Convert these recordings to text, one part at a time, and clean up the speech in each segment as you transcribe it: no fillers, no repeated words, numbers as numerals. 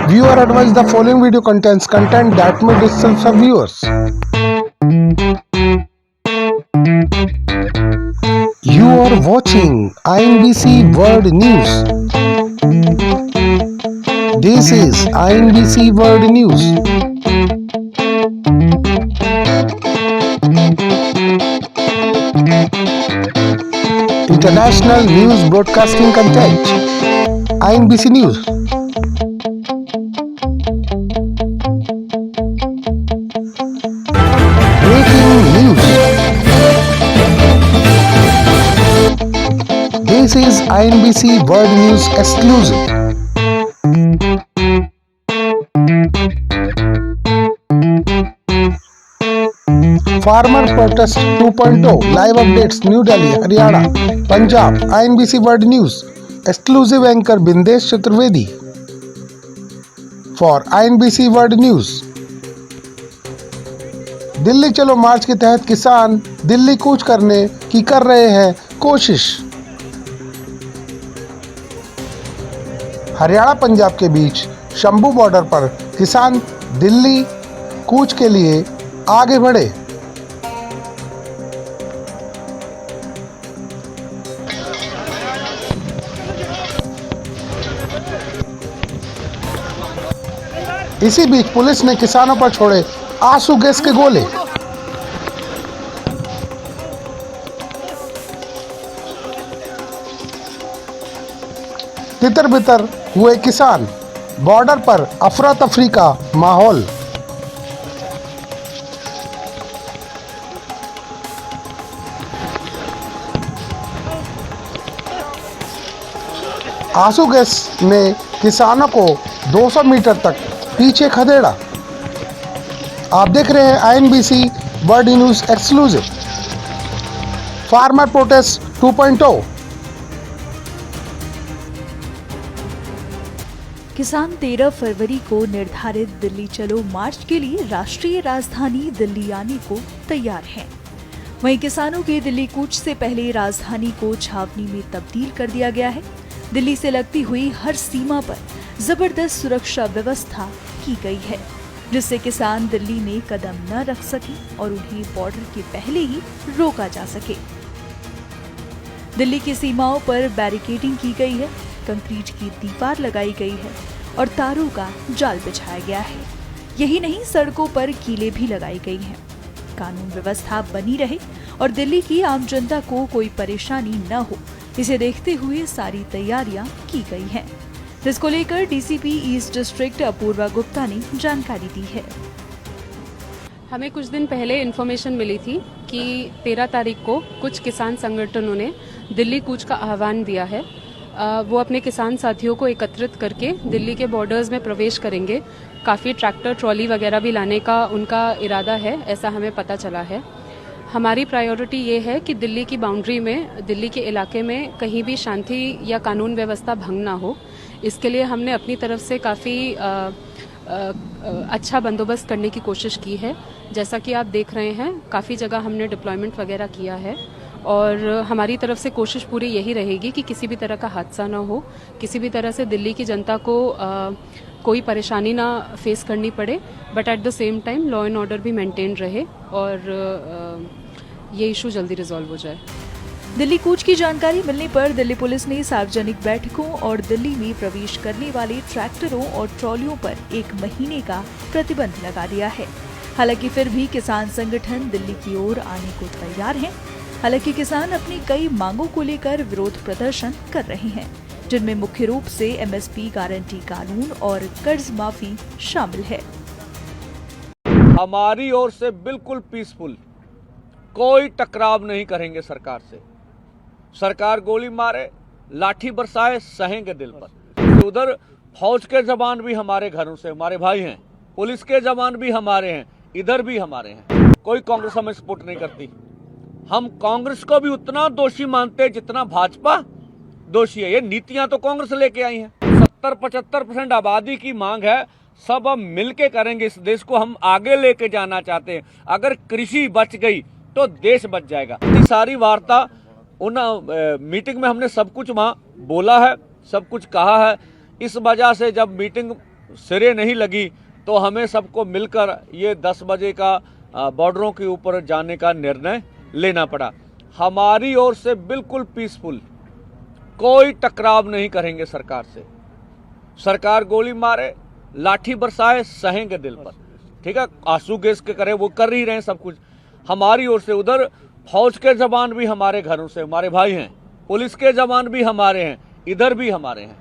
Viewer advice: the following video contains content that may distress some viewers. You are watching INBC World News. This is INBC World News. International News Broadcasting Content. INBC News. Breaking news. This is INBC World News exclusive. Farmer Protest 2.0 Live Updates New Delhi, Haryana, Punjab. INBC World News. Exclusive anchor Bindesh Chaturvedi for INBC World News. Delhi चलो मार्च के तहत किसान दिल्ली कूच करने की कर रहे हैं कोशिश। हरियाणा पंजाब के बीच शंभू बॉर्डर पर किसान दिल्ली कूच के लिए आगे बढ़े। इसी बीच पुलिस ने किसानों पर छोड़े आंसू गैस के गोले। तितर बितर हुए किसान, बॉर्डर पर अफरा तफरी का माहौल। आंसू गैस ने किसानों को 200 मीटर तक पीछे खदेड़ा। आप देख रहे हैं INBC world news exclusive. Farmer protest 2.0। किसान 13 फरवरी को निर्धारित दिल्ली चलो मार्च के लिए राष्ट्रीय राजधानी दिल्ली आने को तैयार हैं। वहीं किसानों के दिल्ली कूच से पहले राजधानी को छावनी में तब्दील कर दिया गया है। दिल्ली से लगती हुई हर सीमा पर जबरदस्त सुरक्षा व्यवस्था की गई है, जिससे किसान दिल्ली में कदम न रख सके और उन्हें बॉर्डर के पहले ही रोका जा सके। दिल्ली की सीमाओं पर बैरिकेडिंग की गई है, कंक्रीट की दीवार लगाई गई है और तारों का जाल बिछाया गया है। यही नहीं, सड़कों पर कीलें भी लगाई गई हैं। कानून व्यवस्था बनी रहे और दिल्ली की आम जनता को कोई परेशानी न हो, इसे देखते हुए सारी तैयारियां की गई हैं, जिसको लेकर DCP east district Apoorva Gupta ने जानकारी दी है। हमें कुछ दिन पहले इन्फॉर्मेशन मिली थी कि 13 तारीख को कुछ किसान संगठनों ने दिल्ली कूच का आह्वान दिया है। वो अपने किसान साथियों को एकत्रित करके दिल्ली के बॉर्डर्स में प्रवेश करेंगे। काफ़ी ट्रैक्टर ट्रॉली वगैरह भी लाने का उनका इरादा है, ऐसा हमें पता चला है। हमारी प्रायोरिटी ये है कि दिल्ली की बाउंड्री में, दिल्ली के इलाके में कहीं भी शांति या कानून व्यवस्था भंग ना हो। इसके लिए हमने अपनी तरफ से काफ़ी अच्छा बंदोबस्त करने की कोशिश की है। जैसा कि आप देख रहे हैं, काफ़ी जगह हमने डिप्लॉयमेंट वगैरह किया है और हमारी तरफ से कोशिश पूरी यही रहेगी कि किसी भी तरह का हादसा ना हो, किसी भी तरह से दिल्ली की जनता को कोई परेशानी ना फेस करनी पड़े, but at the same time law and order भी मेंटेन रहे और ये इशू जल्दी रिजॉल्व हो जाए। दिल्ली कूच की जानकारी मिलने पर दिल्ली पुलिस ने सार्वजनिक बैठकों और दिल्ली में प्रवेश करने वाले ट्रैक्टरों और ट्रॉलियों पर 1 महीने का प्रतिबंध लगा दिया है। हालांकि फिर भी किसान संगठन दिल्ली की ओर आने को तैयार हैं। हालांकि किसान अपनी कई मांगों को लेकर विरोध प्रदर्शन कर रहे हैं, जिनमें मुख्य रूप से MSP गारंटी कानून और कर्ज माफी शामिल है। हमारी ओर से बिल्कुल पीसफुल, कोई टकराव नहीं करेंगे सरकार से। सरकार गोली मारे, लाठी बरसाए, सहेंगे दिल पर। उधर फौज के जवान भी हमारे घरों से हमारे भाई हैं, पुलिस के जवान भी हमारे हैं, इधर भी हमारे हैं। कोई कांग्रेस हमें सपोर्ट नहीं करती। हम कांग्रेस को भी उतना दोषी मानते हैं जितना भाजपा दोषी है। ये नीतियां तो कांग्रेस लेके आई हैं। 70-75% आबादी की मांग है, सब हम मिलके करेंगे। इस देश को हम आगे लेके जाना चाहते हैं। अगर कृषि बच गई तो देश बच जाएगा। सारी वार्ता उन मीटिंग में हमने सब कुछ वहाँ बोला है, सब कुछ कहा है। इस वजह से जब मीटिंग सिरे नहीं लगी तो हमें सबको मिलकर ये 10 बजे का बॉर्डरों के ऊपर जाने का निर्णय लेना पड़ा। हमारी ओर से बिल्कुल पीसफुल, कोई टकराव नहीं करेंगे सरकार से। सरकार गोली मारे, लाठी बरसाए, सहेंगे दिल पर, ठीक है। आंसू गैस के करे वो कर ही रहे हैं सब कुछ। हमारी ओर से उधर फौज के जवान भी हमारे घरों से हमारे भाई हैं, पुलिस के जवान भी हमारे हैं, इधर भी हमारे हैं,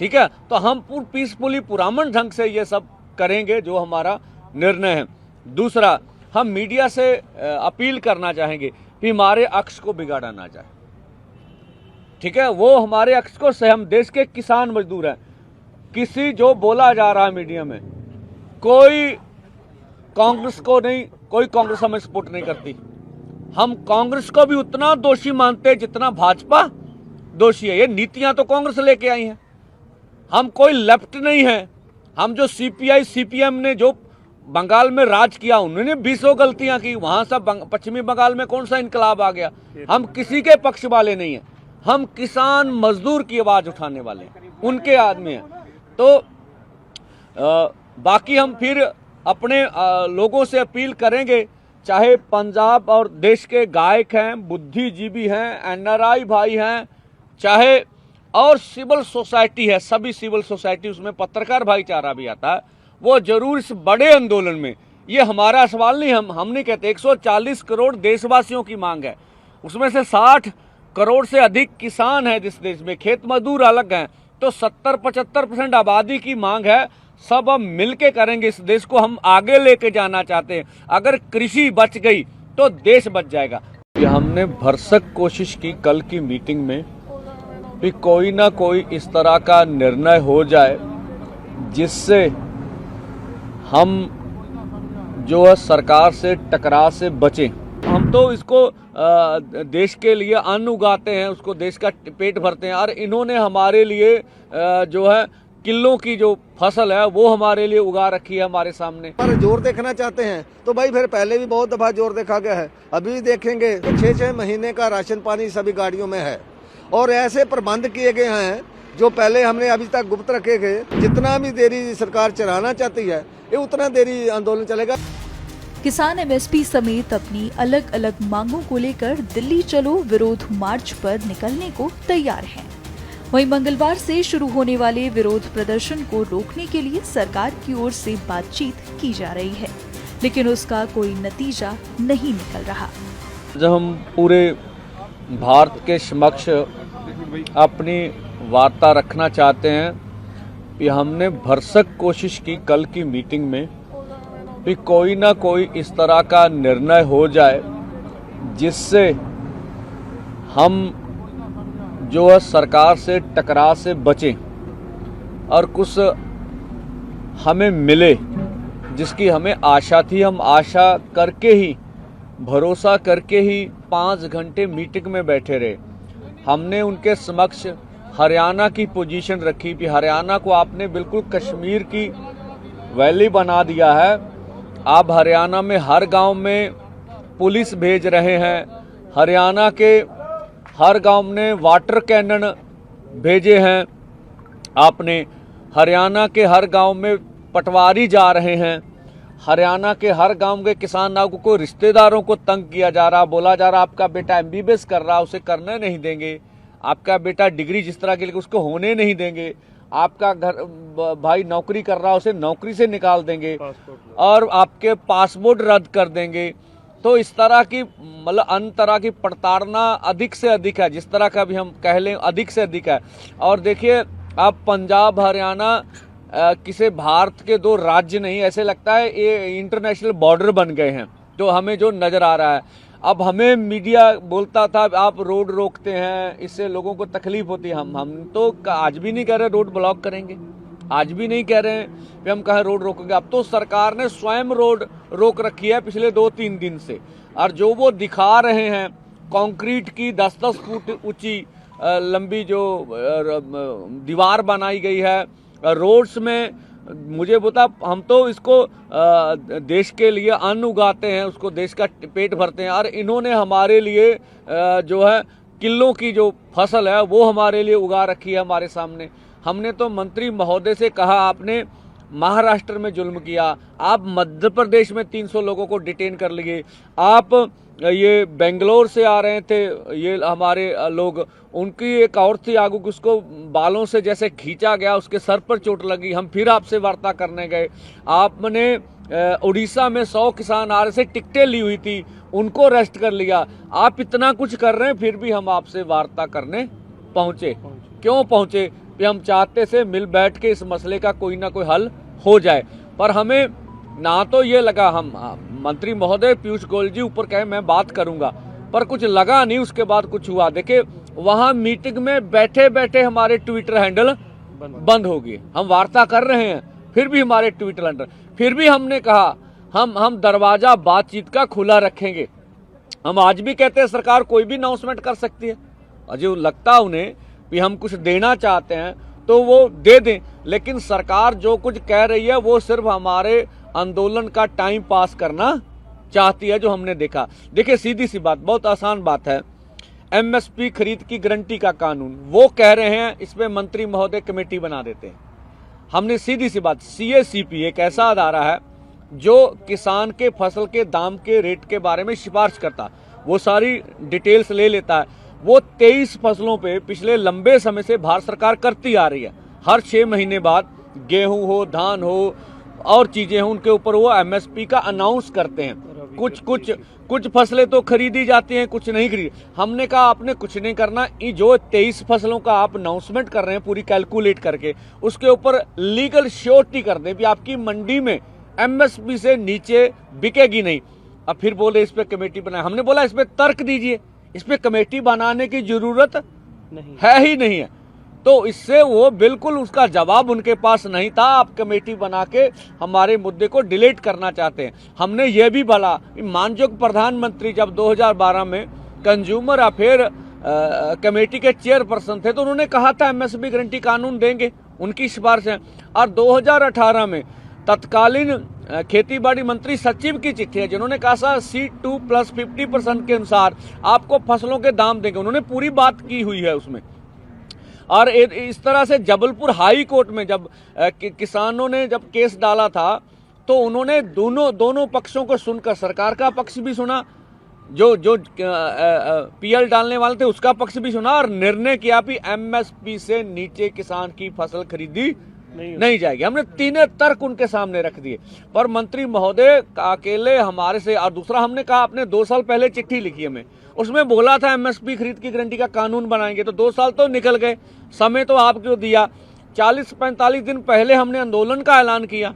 ठीक है। तो हम पीसफुली पुरामन ढंग से ये सब करेंगे जो हमारा निर्णय है। दूसरा, हम मीडिया से अपील करना चाहेंगे कि हमारे अक्ष को बिगाड़ा ना जाए, ठीक है। वो हमारे अक्ष को से हम देश के किसान मजदूर हैं। किसी जो बोला जा रहा है मीडिया में, कोई कांग्रेस को नहीं, कोई कांग्रेस हमें सपोर्ट नहीं करती। हम कांग्रेस को भी उतना दोषी मानते हैं जितना भाजपा दोषी है। ये नीतियां तो कांग्रेस लेके आई हैं। हम कोई लेफ्ट नहीं है। हम जो सीपीआई सीपीएम ने जो बंगाल में राज किया, उन्होंने 20 गलतियां की। वहां सब पश्चिमी बंगाल में कौन सा इनकलाब आ गया। हम किसी के पक्ष वाले नहीं हैं। हम किसान मजदूर की आवाज उठाने वाले हैं, उनके आदमी हैं। तो बाकी हम फिर अपने लोगों से अपील करेंगे, चाहे पंजाब और देश के गायक हैं, बुद्धिजीवी हैं, एनआरआई भाई हैं, चाहे और सिविल सोसाइटी है, सभी सिविल सोसाइटी, उसमें पत्रकार भाईचारा भी आता है, वो जरूर इस बड़े आंदोलन में, ये हमारा सवाल नहीं, हम नहीं कहते, 140 करोड़ देशवासियों की मांग है। उसमें से 60 करोड़ से अधिक किसान हैं जिस देश में, खेत मजदूर अलग हैं। तो 70-75% आबादी की मांग है। सब हम मिलके करेंगे। इस देश को हम आगे लेके जाना चाहते हैं। अगर कृषि बच गई तो देश बच जाएगा। हमने भरसक कोशिश की कल की मीटिंग में कि कोई ना कोई इस तरह का निर्णय हो जाए जिससे हम जो है सरकार से टकराव से बचें। हम तो इसको देश के लिए अन्न उगाते हैं, उसको देश का पेट भरते हैं, और इन्होंने हमारे लिए जो है किलों की जो फसल है वो हमारे लिए उगा रखी है हमारे सामने। पर जोर देखना चाहते हैं तो भाई फिर पहले भी बहुत दफा जोर देखा गया है, अभी भी देखेंगे। तो 6-6 महीने का राशन पानी सभी गाड़ियों में है, और ऐसे प्रबंध किए गए हैं जो पहले हमने अभी तक गुप्त रखे गए। जितना भी देरी सरकार चलाना चाहती है, ये उतना देरी आंदोलन चलेगा। किसान एमएसपी समेत अपनी अलग अलग मांगों को लेकर दिल्ली चलो विरोध मार्च पर निकलने को तैयार हैं। वहीं मंगलवार से शुरू होने वाले विरोध प्रदर्शन को रोकने के लिए सरकार की ओर से बातचीत की जा रही है, लेकिन उसका कोई नतीजा नहीं निकल रहा। जब हम पूरे भारत के समक्ष अपनी वार्ता रखना चाहते हैं कि हमने भरसक कोशिश की कल की मीटिंग में कि कोई ना कोई इस तरह का निर्णय हो जाए जिससे हम जो है सरकार से टकराव से बचें और कुछ हमें मिले जिसकी हमें आशा थी। हम आशा करके ही, भरोसा करके ही 5 घंटे मीटिंग में बैठे रहे। हमने उनके समक्ष हरियाणा की पोजीशन रखी कि हरियाणा को आपने बिल्कुल कश्मीर की वैली बना दिया है। आप हरियाणा में हर गांव में पुलिस भेज रहे हैं, हरियाणा के हर गांव में वाटर कैनन भेजे हैं आपने, हरियाणा के हर गांव में पटवारी जा रहे हैं, हरियाणा के हर गांव के किसानों को रिश्तेदारों को तंग किया जा रहा, बोला जा रहा आपका बेटा एमबीबीएस कर रहा उसे करने नहीं देंगे, आपका बेटा डिग्री जिस तरह के लिए उसको होने नहीं देंगे, आपका घर भाई नौकरी कर रहा उसे नौकरी से निकाल देंगे और आपके पासपोर्ट रद्द कर देंगे। तो इस तरह की मतलब अन्य तरह की प्रताड़ना अधिक से अधिक है, जिस तरह का भी हम कह लें अधिक से अधिक है। और देखिए आप पंजाब हरियाणा किसी भारत के 2 राज्य नहीं, ऐसे लगता है ये इंटरनेशनल बॉर्डर बन गए हैं तो हमें जो नज़र आ रहा है। अब हमें मीडिया बोलता था आप रोड रोकते हैं, इससे लोगों को तकलीफ होती है। हम तो आज भी नहीं कह रहे रोड ब्लॉक करेंगे, आज भी नहीं कह रहे हैं कि हम कहें रोड रोकेंगे। अब तो सरकार ने स्वयं रोड रोक रखी है पिछले 2-3 दिन से, और जो वो दिखा रहे हैं कंक्रीट की 10-10 फुट ऊंची लंबी जो दीवार बनाई गई है रोड्स में, मुझे बता, हम तो इसको देश के लिए अन्न उगाते हैं, उसको देश का पेट भरते हैं, और इन्होंने हमारे लिए जो है किलों की जो फसल है वो हमारे लिए उगा रखी है हमारे सामने। हमने तो मंत्री महोदय से कहा, आपने महाराष्ट्र में जुल्म किया, आप मध्य प्रदेश में 300 लोगों को डिटेन कर लिए, आप ये बेंगलोर से आ रहे थे ये हमारे लोग, उनकी एक और थी आगू, उसको बालों से जैसे खींचा गया, उसके सर पर चोट लगी, हम फिर आपसे वार्ता करने गए। आपने उड़ीसा में 100 किसान आ रहे से टिकटें ली हुई थी, उनको अरेस्ट कर लिया। आप इतना कुछ कर रहे हैं, फिर भी हम आपसे वार्ता करने पहुंचे। क्यों पहुंचे? कि हम चाहते से मिल बैठ के इस मसले का कोई ना कोई हल हो जाए। पर हमें ना तो ये लगा, हम मंत्री महोदय पीयूष गोयल जी ऊपर कहे मैं बात करूंगा, पर कुछ लगा नहीं, उसके बाद कुछ हुआ। देखिए वहां मीटिंग में बैठे बैठे हमारे ट्विटर हैंडल बंद हो गए। हम वार्ता कर रहे हैं, फिर भी हमारे ट्विटर हैंडल, फिर भी हमने कहा हम दरवाजा बातचीत का खुला रखेंगे। हम आज भी कहते हैं सरकार कोई भी अनाउंसमेंट कर सकती है, और जो लगता है उन्हें कि हम कुछ देना चाहते हैं तो वो दे दें, लेकिन सरकार जो कुछ कह रही है वो सिर्फ हमारे आंदोलन का टाइम पास करना चाहती है, जो हमने देखा। देखिए सीधी सी बात, बहुत आसान बात है, एमएसपी खरीद की गारंटी का कानून, वो कह रहे हैं इस पे मंत्री महोदय कमेटी बना देते हैं। हमने सीधी सी बात, सीएसीपी एक ऐसा अदारा है जो किसान के फसल के दाम के रेट के बारे में सिफारिश करता, वो सारी डिटेल्स ले लेता है। वो 23 फसलों पे पिछले लंबे समय से भारत सरकार करती आ रही है। हर 6 महीने बाद गेहूं हो, धान हो और चीजें हो, उनके ऊपर वो एमएसपी का अनाउंस करते हैं। कुछ फसलें तो खरीदी जाती हैं, कुछ नहीं खरीदी। हमने कहा आपने कुछ नहीं करना, ये जो 23 फसलों का आप अनाउंसमेंट कर रहे हैं पूरी कैलकुलेट करके, उसके ऊपर लीगल श्योरिटी कर दें कि आपकी मंडी में एमएसपी से नीचे बिकेगी नहीं। अब फिर बोले इस पे कमेटी बनाए। हमने बोला इस पे तर्क दीजिए, इस पे कमेटी बनाने की जरूरत नहीं है ही नहीं है। तो इससे वो बिल्कुल उसका जवाब उनके पास नहीं था। आप कमेटी बना के हमारे मुद्दे को डिलीट करना चाहते हैं। हमने ये भी बोला, माननीय प्रधानमंत्री जब 2012 में कंज्यूमर अफेयर कमेटी के चेयरपर्सन थे तो उन्होंने कहा था एमएसपी गारंटी कानून देंगे, उनकी सिफारिश है। और 2018 में तत्कालीन खेती-बाड़ी मंत्री सचिव की चिट्ठी है जिन्होंने कहा था C2 + 50% के अनुसार आपको फसलों के दाम देंगे, उन्होंने पूरी बात की हुई है उसमें। और इस तरह से जबलपुर हाई कोर्ट में जब किसानों ने जब केस डाला था तो उन्होंने दोनों पक्षों को सुनकर सरकार का पक्ष भी सुना, जो पीएल डालने वाले थे उसका पक्ष भी सुना, और निर्णय किया कि एमएसपी से नीचे किसान की फसल खरीदी नहीं जाएगी। हमने तीनों तर्क उनके सामने रख दिए, पर मंत्री महोदय अकेले हमारे से। और दूसरा हमने कहा आपने 2 साल पहले चिट्ठी लिखी हमें, उसमें बोला था एमएसपी खरीद की गारंटी का कानून बनाएंगे, तो 2 साल तो निकल गए, समय तो आपको दिया। 40-45 दिन पहले हमने आंदोलन का ऐलान किया,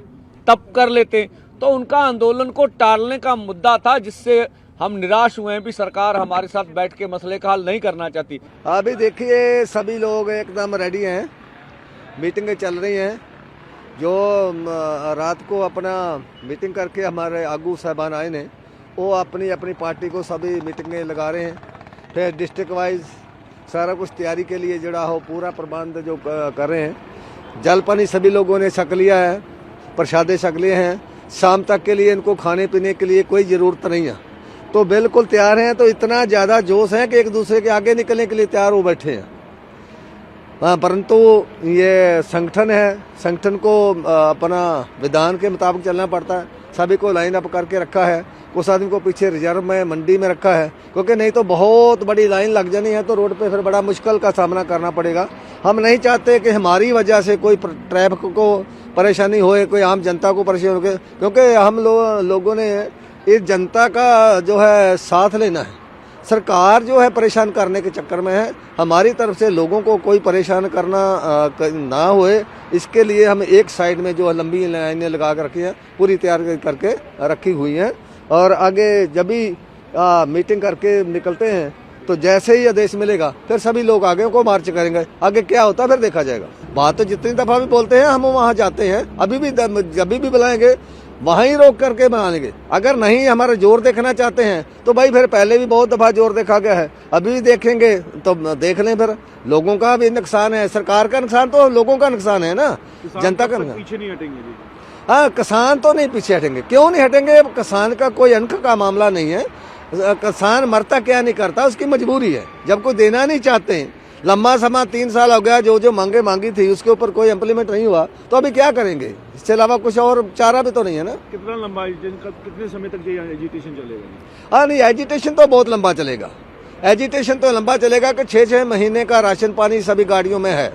तब कर लेते। तो उनका आंदोलन को टालने का मुद्दा था, जिससे हम निराश हुए हैं भी सरकार हमारे साथ बैठ के मसले का हल नहीं करना चाहती। अभी देखिए सभी लोग एकदम रेडी हैं, मीटिंगें चल रही हैं। जो रात को अपना मीटिंग करके हमारे आगू साहबान आए ने, वो अपनी अपनी पार्टी को सभी मीटिंगें लगा रहे हैं। फिर डिस्ट्रिक्ट वाइज सारा कुछ तैयारी के लिए जड़ा हो पूरा प्रबंध जो कर रहे हैं। जल पानी सभी लोगों ने छक लिया है, प्रसादे छक लिए हैं। शाम तक के लिए इनको खाने पीने के लिए कोई ज़रूरत नहीं है, तो बिल्कुल तैयार हैं। तो इतना ज़्यादा जोश है कि एक दूसरे के आगे निकलने के लिए तैयार हो बैठे हैं। परंतु ये संगठन है, संगठन को अपना विधान के मुताबिक चलना पड़ता है। सभी को लाइन अप करके रखा है, कुछ आदमी को पीछे रिजर्व में मंडी में रखा है, क्योंकि नहीं तो बहुत बड़ी लाइन लग जानी है तो रोड पे फिर बड़ा मुश्किल का सामना करना पड़ेगा। हम नहीं चाहते कि हमारी वजह से कोई ट्रैफिक को परेशानी होए, कोई आम जनता को परेशानी हो, क्योंकि हम लोगों ने इस जनता का जो है साथ लेना है। सरकार जो है परेशान करने के चक्कर में है, हमारी तरफ से लोगों को कोई परेशान करना ना होए, इसके लिए हम एक साइड में जो लंबी लाइनें लगा कर रखी हैं, पूरी तैयार करके रखी हुई हैं। और आगे जब भी मीटिंग करके निकलते हैं तो जैसे ही आदेश मिलेगा फिर सभी लोग आगे को मार्च करेंगे। आगे क्या होता है फिर देखा जाएगा। बात तो जितनी दफ़ा भी बोलते हैं हम वहाँ जाते हैं, अभी भी जब भी बुलाएंगे वहीं रोक करके बना लेंगे। अगर नहीं हमारा जोर देखना चाहते हैं तो भाई फिर पहले भी बहुत दफ़ा जोर देखा गया है, अभी भी देखेंगे तो देख लें। फिर लोगों का भी नुकसान है, सरकार का नुकसान तो लोगों का नुकसान है ना, जनता का नुकसान। पीछे नहीं हटेंगे। हाँ, किसान तो नहीं पीछे हटेंगे। क्यों नहीं हटेंगे? किसान का कोई अंक का मामला नहीं है। किसान मरता क्या नहीं करता, उसकी मजबूरी है। जब कोई देना नहीं चाहते लंबा समय 3 साल हो गया, जो मांगी थी उसके ऊपर कोई इम्प्लीमेंट नहीं हुआ, तो अभी क्या करेंगे? इसके अलावा कुछ और चारा भी तो नहीं है ना। कितना लंबा कितने समय तक ये एजिटेशन चलेगा? हाँ नहीं, एजिटेशन तो बहुत लंबा चलेगा। एजिटेशन तो लंबा चलेगा कि 6-6 महीने का राशन पानी सभी गाड़ियों में है,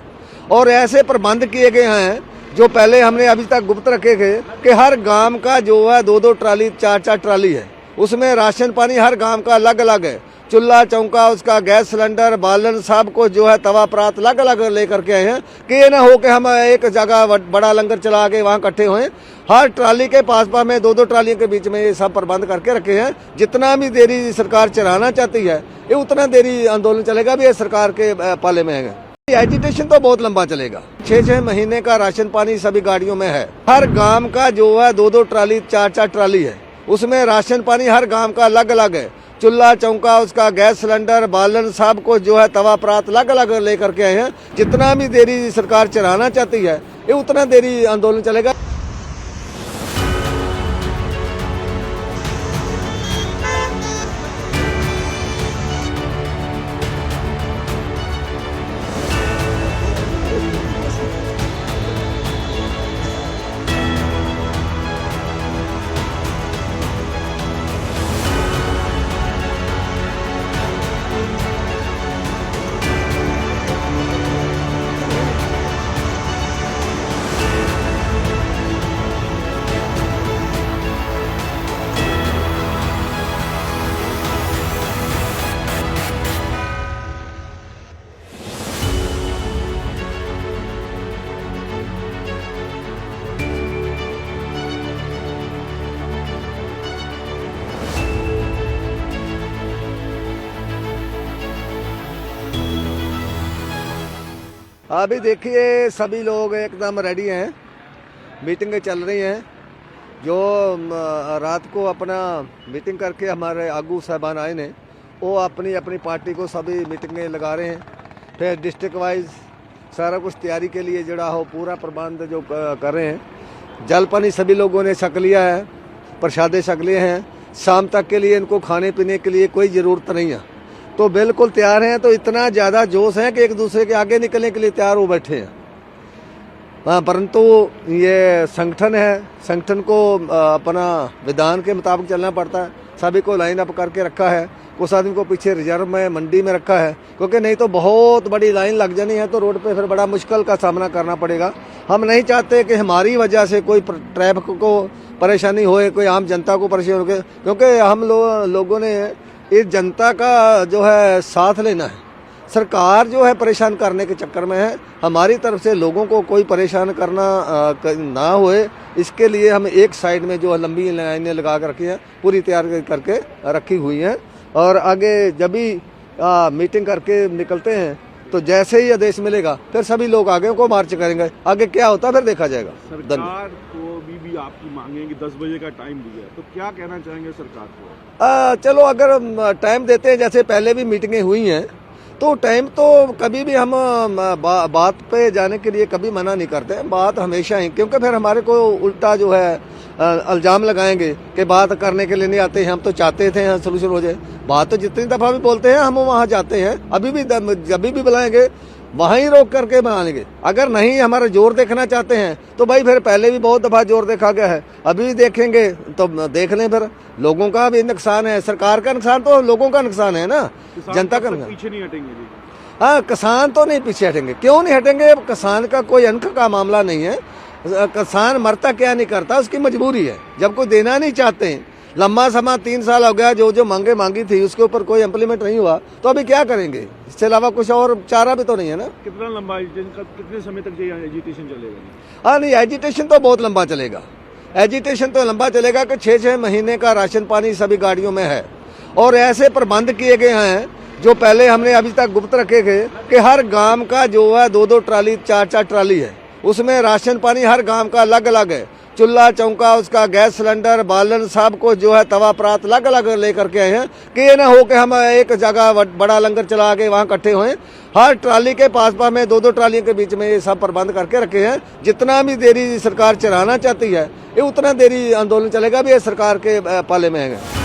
और ऐसे प्रबंध किए गए हैं जो पहले हमने अभी तक गुप्त रखे थे कि हर गांव का जो है 2-2 ट्राली 4-4 ट्राली है, उसमें राशन पानी हर गांव का अलग अलग है। चूल्हा चौंका, उसका गैस सिलेंडर, बालन, सब को जो है तवा परात अलग अलग लेकर के आए हैं कि ये ना हो कि हम एक जगह बड़ा लंगर चला के वहाँ इकट्ठे हुए। हर ट्राली के पास में 2-2 ट्रालियों के बीच में ये सब प्रबंध करके रखे हैं। जितना भी देरी सरकार चलाना चाहती है, ये उतना देरी आंदोलन चलेगा भी, ये सरकार के पाले में है। एजिटेशन तो बहुत लंबा चलेगा। 6-6 महीने का राशन पानी सभी गाड़ियों में है। हर गांव का जो है 2-2 ट्राली 4-4 ट्राली है, उसमें राशन पानी हर गांव का अलग अलग है। चूल्हा चौंका, उसका गैस सिलेंडर, बालन, सब को जो है तवा परात अलग अलग लेकर के आए हैं। जितना भी देरी सरकार चलाना चाहती है, ये उतना देरी आंदोलन चलेगा। अभी देखिए सभी लोग एकदम रेडी हैं, मीटिंगें चल रही हैं। जो रात को अपना मीटिंग करके हमारे आगू साहबान आए ने, वो अपनी अपनी पार्टी को सभी मीटिंगें लगा रहे हैं। फिर डिस्ट्रिक्ट वाइज सारा कुछ तैयारी के लिए जड़ा हो पूरा प्रबंध जो कर रहे हैं। जल पानी सभी लोगों ने छक लिया है, प्रसादे छक लिए हैं। शाम तक के लिए इनको खाने पीने के लिए कोई ज़रूरत नहीं है, तो बिल्कुल तैयार हैं। तो इतना ज़्यादा जोश है कि एक दूसरे के आगे निकलने के लिए तैयार हो बैठे हैं। परंतु ये संगठन है, संगठन को अपना विधान के मुताबिक चलना पड़ता है। सभी को लाइन अप करके रखा है, कुछ आदमी को पीछे रिजर्व में मंडी में रखा है, क्योंकि नहीं तो बहुत बड़ी लाइन लग जानी है, तो रोड पे फिर बड़ा मुश्किल का सामना करना पड़ेगा। हम नहीं चाहते कि हमारी वजह से कोई ट्रैफिक को परेशानी होए, कोई आम जनता को परेशानी हो, क्योंकि हम लोगों ने इस जनता का जो है साथ लेना है। सरकार जो है परेशान करने के चक्कर में है। हमारी तरफ से लोगों को कोई परेशान करना ना होए, इसके लिए हम एक साइड में जो लंबी लाइनें लगा कर रखी हैं, पूरी तैयार करके रखी हुई हैं। और आगे जब भी मीटिंग करके निकलते हैं, तो जैसे ही आदेश मिलेगा फिर सभी लोग आगे को मार्च करेंगे। आगे क्या होता है फिर देखा जाएगा। सरकार को भी आपकी मांगेंगे 10 बजे का टाइम दिया, तो क्या कहना चाहेंगे सरकार को? चलो अगर टाइम देते हैं, जैसे पहले भी मीटिंगें हुई हैं, तो टाइम तो कभी भी हम बात पे जाने के लिए कभी मना नहीं करते हैं। बात हमेशा ही, क्योंकि फिर हमारे को उल्टा जो है इल्ज़ाम लगाएंगे कि बात करने के लिए नहीं आते हैं। हम तो चाहते थे सोल्यूशन हो जाए। बात तो जितनी दफ़ा भी बोलते हैं हम वहाँ जाते हैं, अभी भी जब भी बुलाएंगे वहाँ ही रोक करके बना लेंगे। अगर नहीं हमारा जोर देखना चाहते हैं, तो भाई फिर पहले भी बहुत दफ़ा जोर देखा गया है, अभी भी देखेंगे तो देख लें। फिर लोगों का भी नुकसान है, सरकार का नुकसान तो लोगों का नुकसान है ना, जनता का नुकसान। पीछे नहीं हटेंगे जी? हाँ, किसान तो नहीं पीछे हटेंगे। क्यों नहीं हटेंगे? किसान का कोई अंक का मामला नहीं है। किसान मरता क्या नहीं करता, उसकी मजबूरी है। जब कोई देना नहीं चाहते हैं, लंबा समय 3 साल हो गया, जो मांगी थी उसके ऊपर कोई इम्प्लीमेंट नहीं हुआ, तो अभी क्या करेंगे? इसके अलावा कुछ और चारा भी तो नहीं है ना। कितना लंबा कितने समय तक ये एजिटेशन चलेगा? हाँ नहीं, एजिटेशन तो बहुत लंबा चलेगा। एजिटेशन तो लंबा चलेगा कि 6-6 महीने का राशन पानी सभी गाड़ियों में है, और ऐसे प्रबंध किए गए हैं जो पहले हमने अभी तक गुप्त रखे थे कि हर गांव का जो है 2-2 ट्राली 4-4 ट्राली है, उसमें राशन पानी हर गांव का अलग अलग है। चूल्हा चौंका, उसका गैस सिलेंडर, बालन, सब को जो है तवा परात अलग अलग लेकर के आए हैं कि ये ना हो कि हम एक जगह बड़ा लंगर चला के वहाँ इकट्ठे हुए। हर ट्राली के पास में 2-2 ट्रालियों के बीच में ये सब प्रबंध करके रखे हैं। जितना भी देरी सरकार चलाना चाहती है, ये उतना देरी आंदोलन चलेगा भी, ये सरकार के पाले में है।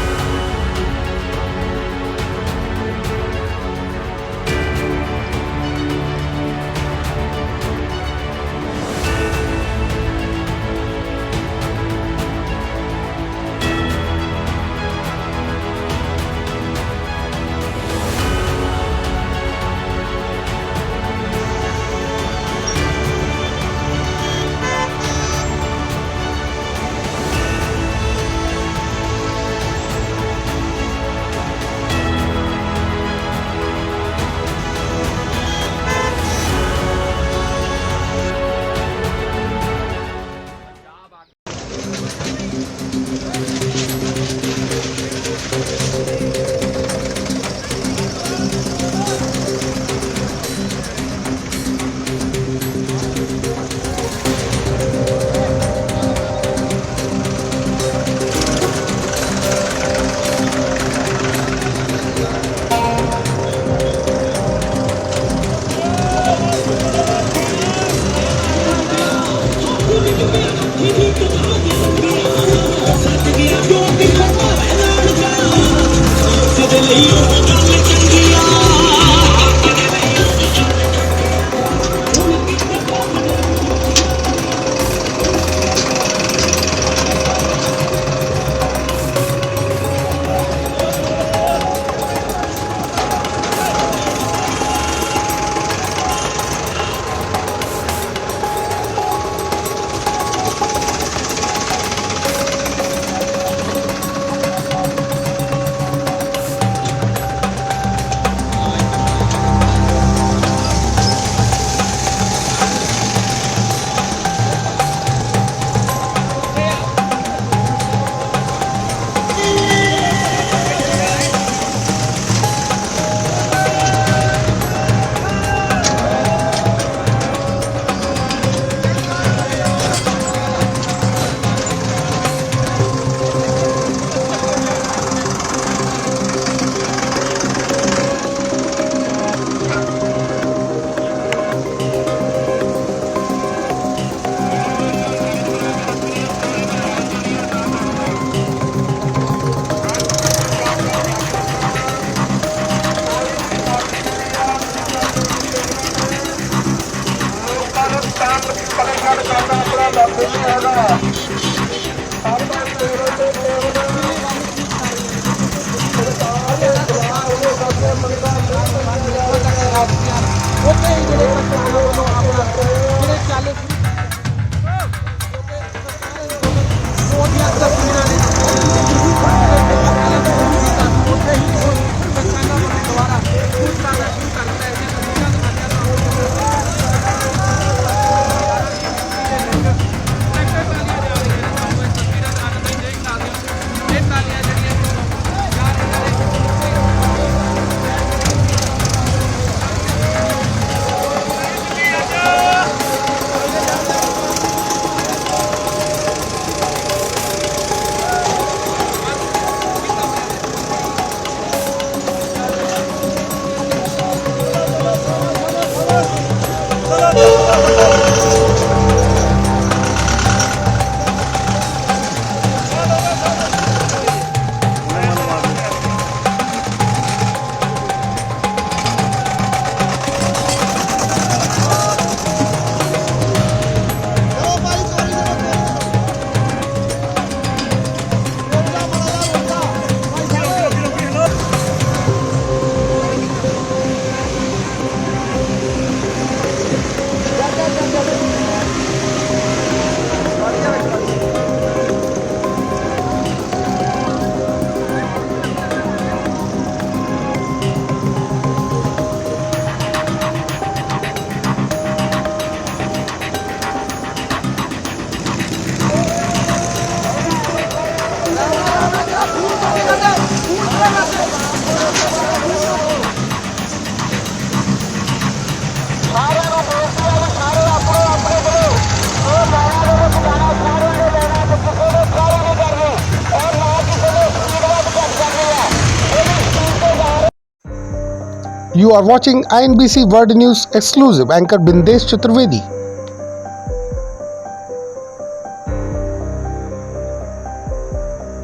You are watching INBC World News exclusive anchor Bindesh Chaturvedi.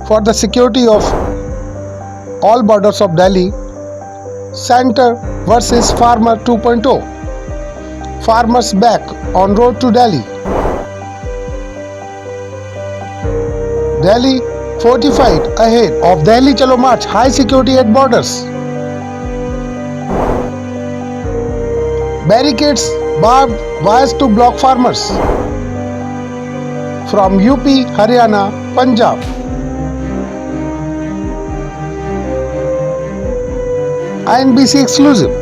For the security of all borders of Delhi, Center versus Farmer 2.0. Farmers back on road to Delhi. Delhi fortified ahead of Delhi Chalo March, high security at borders. Barricades, barbed wires to block farmers. From UP, Haryana, Punjab. INBC exclusive.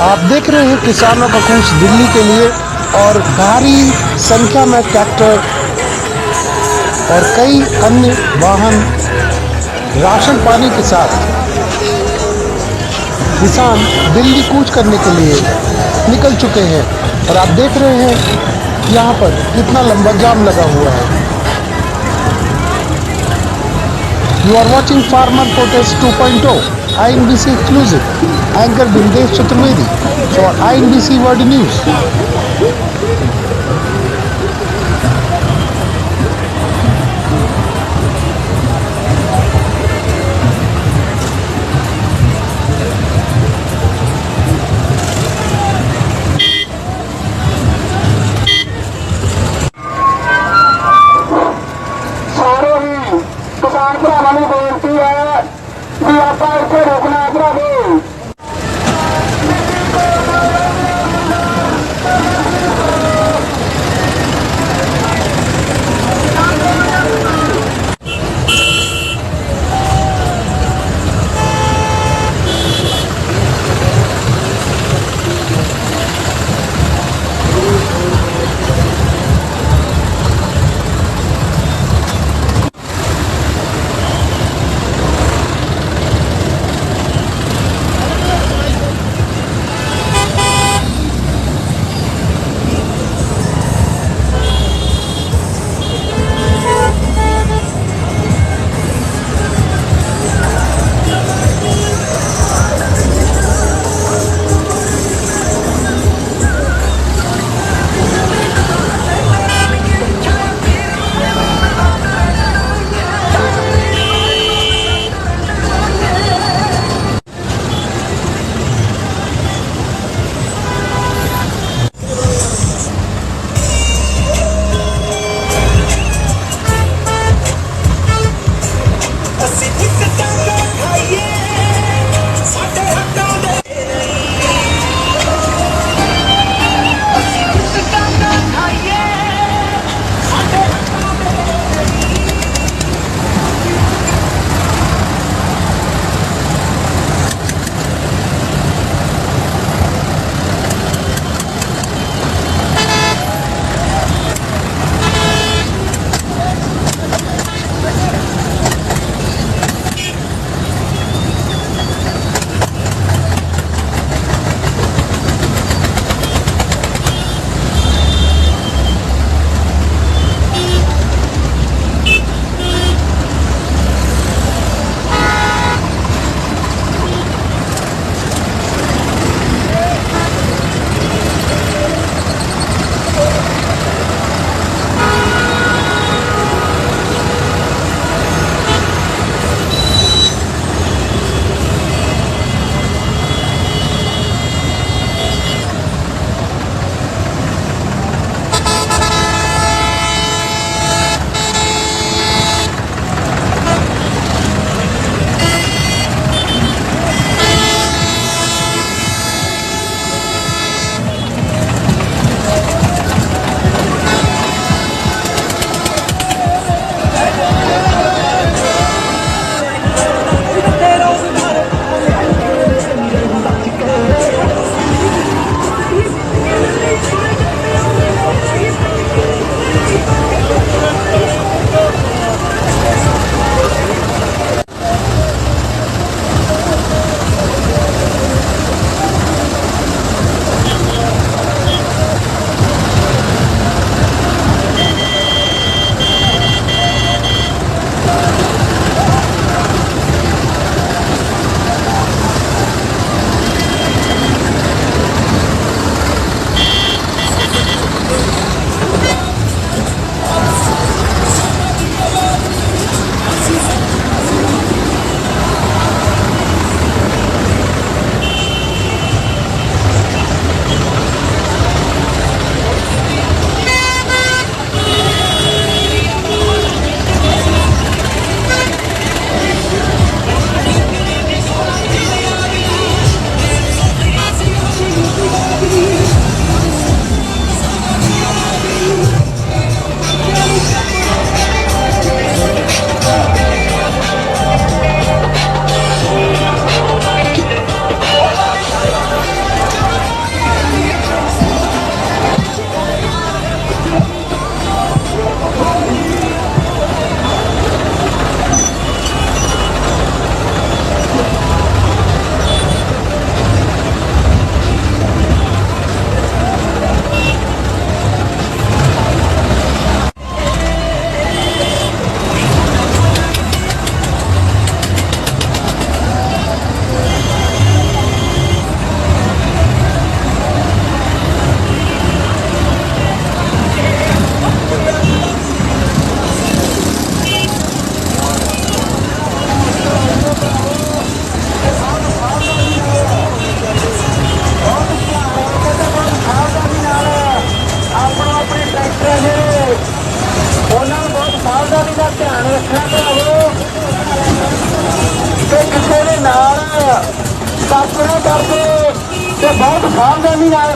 आप देख रहे हैं किसानों का कूच दिल्ली के लिए और भारी संख्या में ट्रैक्टर और कई अन्य वाहन राशन पानी के साथ किसान दिल्ली कूच करने के लिए निकल चुके हैं और आप देख रहे हैं यहाँ पर कितना लंबा जाम लगा हुआ है। You are watching Farmer Protest 2.0, INBC exclusive. Anchor Bindesh Chaturvedi for INBC World News. ਸਾਰੇ ਹੀ ਕਿਸਾਨ ਭਰਾਵਾਂ ਨੂੰ ਬੇਨਤੀ ਹੈ ਵੀ ਆਪਾਂ ਇੱਥੇ ਰੁਕਣਾ ਚਾਹੀਏ।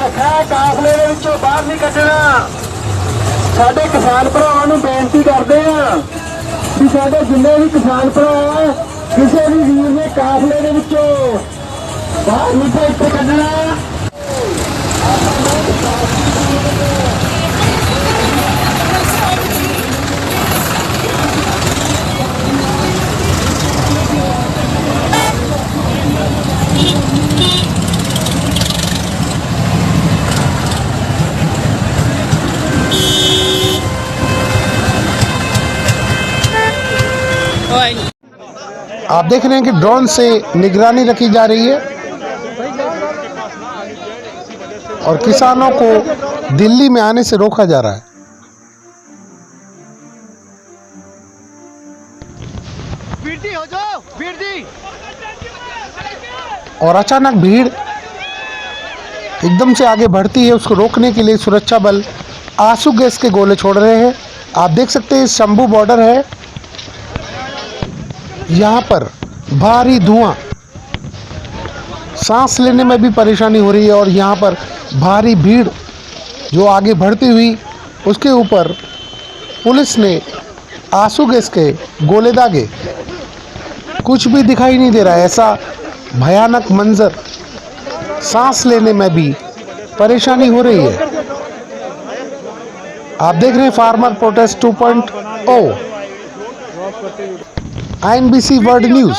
ਰੱਖਿਆ ਹੈ, ਕਾਫਲੇ ਦੇ ਵਿੱਚੋਂ ਬਾਹਰ ਨਹੀਂ ਕੱਢਣਾ। ਸਾਡੇ ਕਿਸਾਨ ਭਰਾਵਾਂ ਨੂੰ ਬੇਨਤੀ ਕਰਦੇ ਆ ਵੀ ਸਾਡੇ ਜਿੰਨੇ ਵੀ ਕਿਸਾਨ ਭਰਾ ਆ, ਕਿਸੇ ਵੀ ਵੀਰ ਨੇ ਕਾਫਲੇ ਦੇ ਵਿੱਚੋਂ ਬਾਹਰ ਨਹੀਂ ਇੱਥੇ ਕੱਢਣਾ। आप देख रहे हैं कि ड्रोन से निगरानी रखी जा रही है और किसानों को दिल्ली में आने से रोका जा रहा है। और अचानक भीड़ एकदम से आगे बढ़ती है, उसको रोकने के लिए सुरक्षा बल आंसू गैस के गोले छोड़ रहे हैं। आप देख सकते हैं शंभू बॉर्डर है, यहाँ पर भारी धुआं, सांस लेने में भी परेशानी हो रही है और यहाँ पर भारी भीड़ जो आगे बढ़ती हुई, उसके ऊपर पुलिस ने आंसू गैस के गोले दागे। कुछ भी दिखाई नहीं दे रहा है, ऐसा भयानक मंजर, सांस लेने में भी परेशानी हो रही है। आप देख रहे हैं farmer protest 2.0 INBC world news.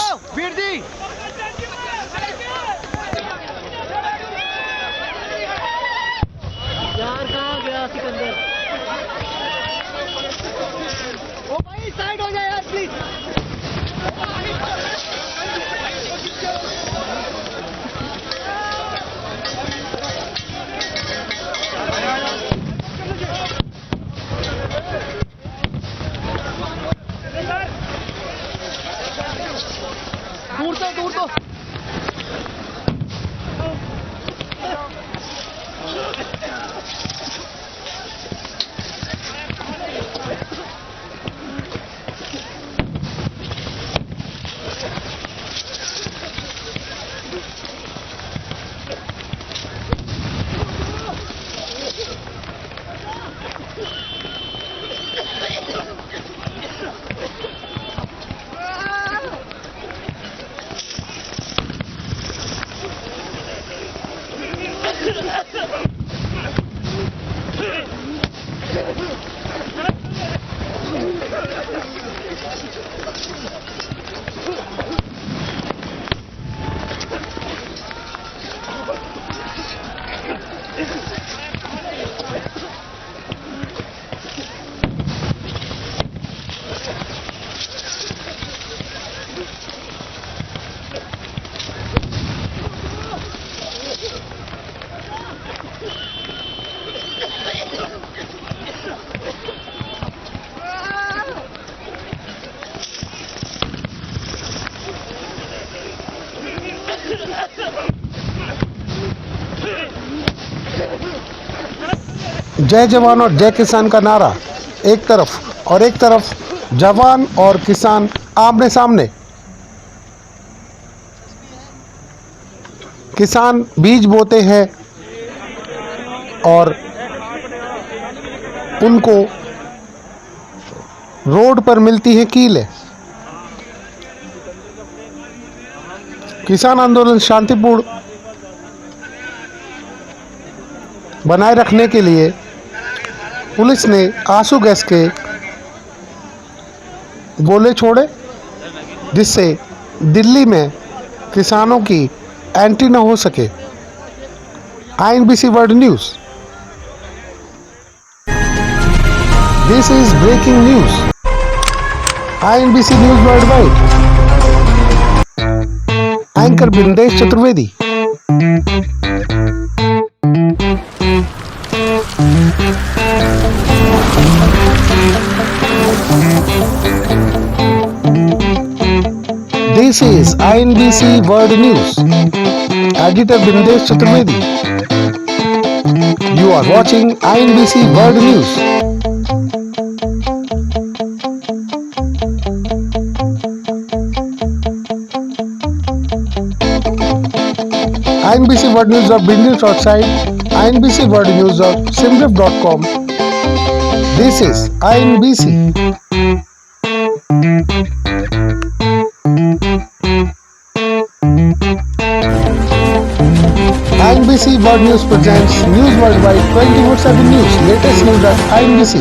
जय जवान और जय किसान का नारा एक तरफ और एक तरफ जवान और किसान आमने सामने। किसान बीज बोते हैं और उनको रोड पर मिलती है कीलें। किसान आंदोलन शांतिपूर्ण बनाए रखने के लिए पुलिस ने आंसू गैस के गोले छोड़े, जिससे दिल्ली में किसानों की एंट्री न हो सके। INBC world news. This is breaking news. INBC news worldwide. Anchor Bindesh Chaturvedi. This is INBC World News. Editor Bindesh Chaturvedi. You are watching INBC World News. INBC World News of Bindesh outside INBC World News of simrif.com. This is INBC. INBC World News presents News Worldwide 24/7 News. Latest news at INBC.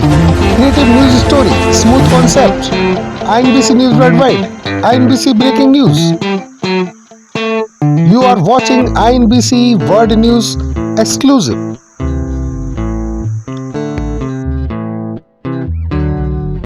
Creative news story, smooth concept. INBC News Worldwide. INBC Breaking News. You are watching INBC World News exclusive.